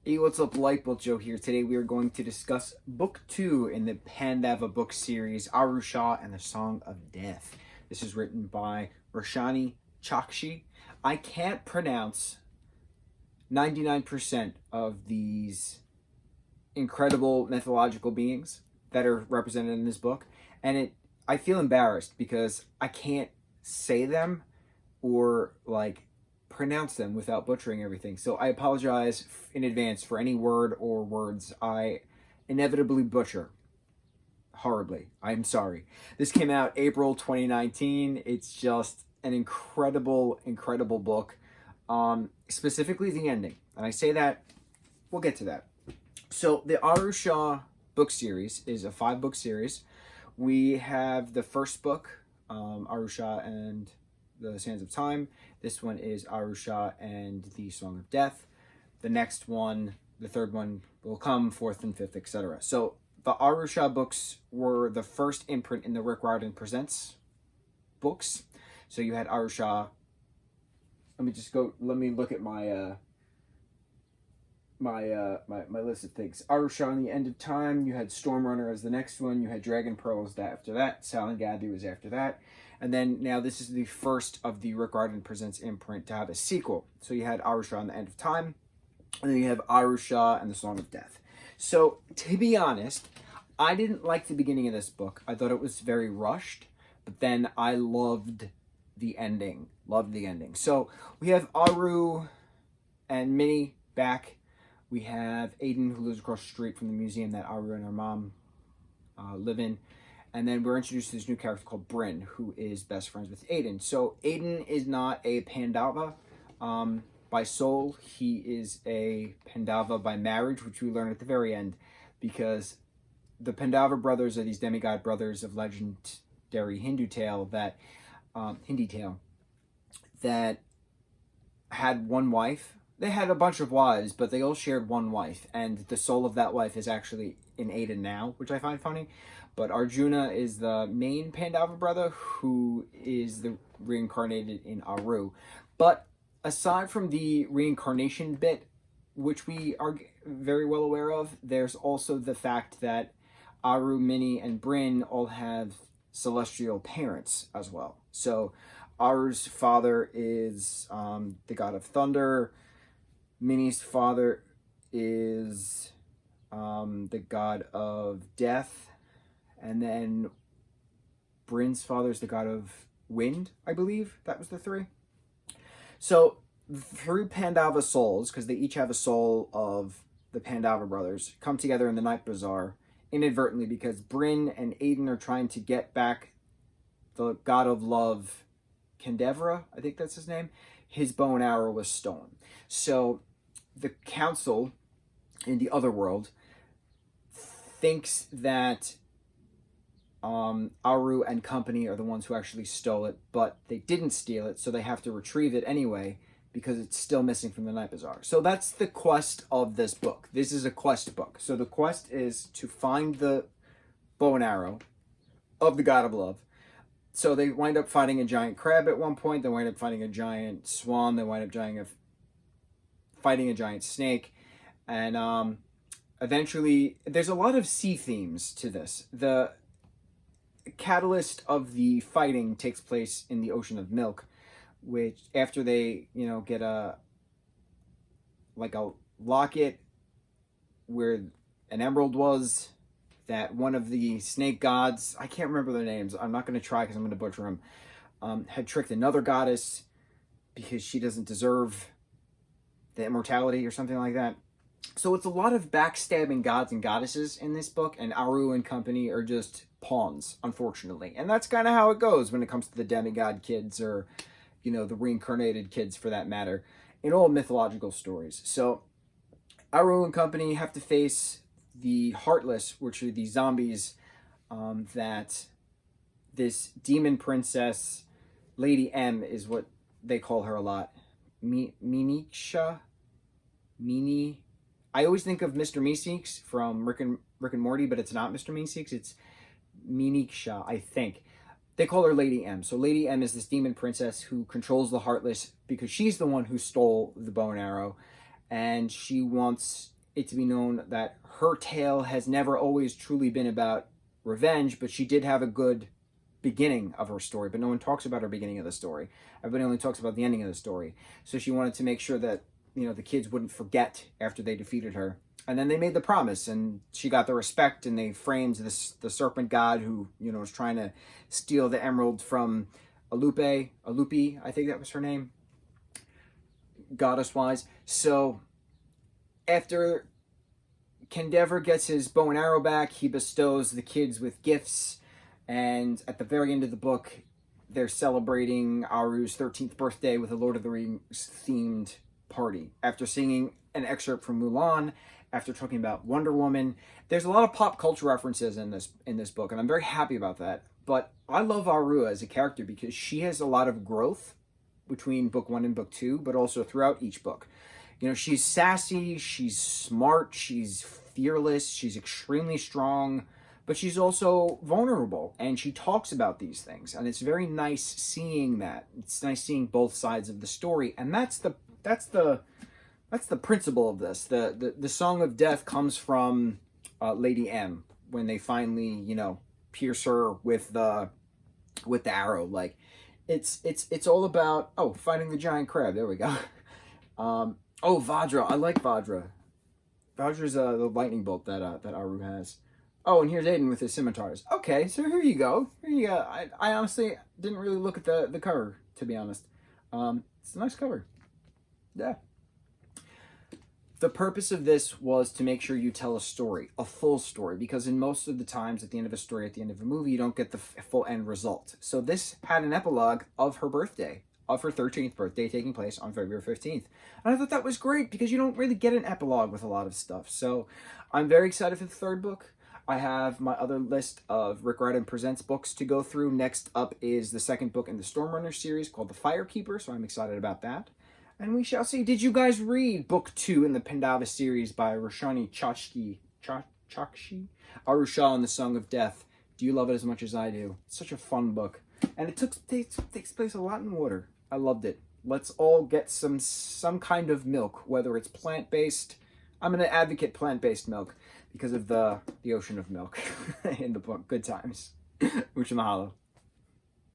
Hey, what's up, lightboltjoe here. Today we are going to discuss Book 2 in the Pandava book series, Shah and the Song of Death. This is written by Roshani Chakshi. I can't pronounce 99% of these incredible mythological beings that are represented in this book, and I feel embarrassed because I can't say them or pronounce them without butchering everything. So I apologize in advance for any word or words I inevitably butcher horribly. I'm sorry. This came out April 2019. It's just an incredible, incredible book. Specifically the ending. And I say that, we'll get to that. So the Shah book series is a 5-book series. We have the first book, Shah and the Sands of Time. This one is Shah and the Song of Death. The next one, the third one, will come, fourth and fifth, etc. So the Shah books were the first imprint in the Rick Riordan Presents books. So you had Shah. Let me look at my my list of things. Shah and the End of Time. You had Stormrunner as the next one. You had Dragon Pearls after that. Silent Gabby was after that. And then now this is the first of the Rick Riordan Presents imprint to have a sequel. So you had Shah and the End of Time. And then you have Shah and the Song of Death. So to be honest, I didn't like the beginning of this book. I thought it was very rushed. But then I loved the ending. Loved the ending. So we have Aru and Minnie back. We have Aiden, who lives across the street from the museum that Aru and her mom live in. And then we're introduced to this new character called Bryn, who is best friends with Aiden. So Aiden is not a Pandava by soul. He is a Pandava by marriage, which we learn at the very end. Because the Pandava brothers are these demigod brothers of legendary Hindu tale that had one wife. They had a bunch of wives, but they all shared one wife, and the soul of that wife is actually in Aiden now, which I find funny. But Arjuna is the main Pandava brother, who is the reincarnated in Aru. But aside from the reincarnation bit, which we are very well aware of, there's also the fact that Aru, Minnie, and Bryn all have celestial parents as well. So Aru's father is the god of thunder. Minnie's father is the god of death. And then Bryn's father is the god of wind, I believe. That was the three. So the three Pandava souls, because they each have a soul of the Pandava brothers, come together in the Night Bazaar inadvertently because Bryn and Aiden are trying to get back the god of love, Kendevra, I think that's his name. His bow and arrow was stolen. So the council in the other world thinks that Aru and company are the ones who actually stole it, but they didn't steal it, so they have to retrieve it anyway because it's still missing from the Night Bazaar. So that's the quest of this book. This is a quest book. So the quest is to find the bow and arrow of the god of love. So they wind up fighting a giant crab at one point. They wind up fighting a giant swan. They wind up fighting a giant snake. And eventually, there's a lot of sea themes to this. The catalyst of the fighting takes place in the Ocean of Milk, which after they, get a locket where an emerald was, that one of the snake gods, I can't remember their names, I'm not going to try because I'm going to butcher them, had tricked another goddess because she doesn't deserve the immortality or something like that. So it's a lot of backstabbing gods and goddesses in this book, and Aru and company are just pawns, unfortunately. And that's kind of how it goes when it comes to the demigod kids, or, the reincarnated kids for that matter, in all mythological stories. So Aru and company have to face the Heartless, which are the zombies that this demon princess, Lady M, is what they call her a lot. Miniksha? I always think of Mr. Meeseeks from Rick and Morty, but it's not Mr. Meeseeks. It's Miniksha, I think. They call her Lady M. So Lady M is this demon princess who controls the Heartless because she's the one who stole the bow and arrow. And she wants it to be known that her tale has never always truly been about revenge, but she did have a good beginning of her story, but no one talks about her beginning of the story. Everybody only talks about the ending of the story. So she wanted to make sure that, the kids wouldn't forget after they defeated her. And then they made the promise, and she got the respect, and they framed the serpent god who, was trying to steal the emerald from Alupe, I think that was her name, goddess-wise. So after Kendever gets his bow and arrow back, he bestows the kids with gifts, and at the very end of the book, they're celebrating Aru's 13th birthday with a Lord of the Rings themed party. After singing an excerpt from Mulan, after talking about Wonder Woman, there's a lot of pop culture references in this book, and I'm very happy about that. But I love Aru as a character because she has a lot of growth between book 1 and book 2, but also throughout each book. She's sassy, she's smart, she's fearless, she's extremely strong, but she's also vulnerable, and she talks about these things, and it's very nice seeing that. It's nice seeing both sides of the story, and that's the principle of this. The Song of Death comes from Lady M when they finally, pierce her with the arrow. Like, it's all about fighting the giant crab. There we go. Vajra. I like Vajra. Vajra's the lightning bolt that Aru has. Oh, and here's Aiden with his scimitars. Okay, so here you go. I honestly didn't really look at the cover, to be honest. It's a nice cover. Yeah. The purpose of this was to make sure you tell a story, a full story, because in most of the times at the end of a story, at the end of a movie, you don't get the full end result. So this had an epilogue of her birthday, of her 13th birthday, taking place on February 15th. And I thought that was great because you don't really get an epilogue with a lot of stuff. So I'm very excited for the third book. I have my other list of Rick Riordan Presents books to go through. Next up is the second book in the Stormrunner series called The Firekeeper, so I'm excited about that. And we shall see. Did you guys read book 2 in the Pandava series by Roshani Chakshi? Aru Shah and the Song of Death. Do you love it as much as I do? It's such a fun book. And it takes place a lot in water. I loved it. Let's all get some kind of milk, whether it's plant-based. I'm going to advocate plant-based milk because of the ocean of milk in the book. Good times. Mucho mahalo.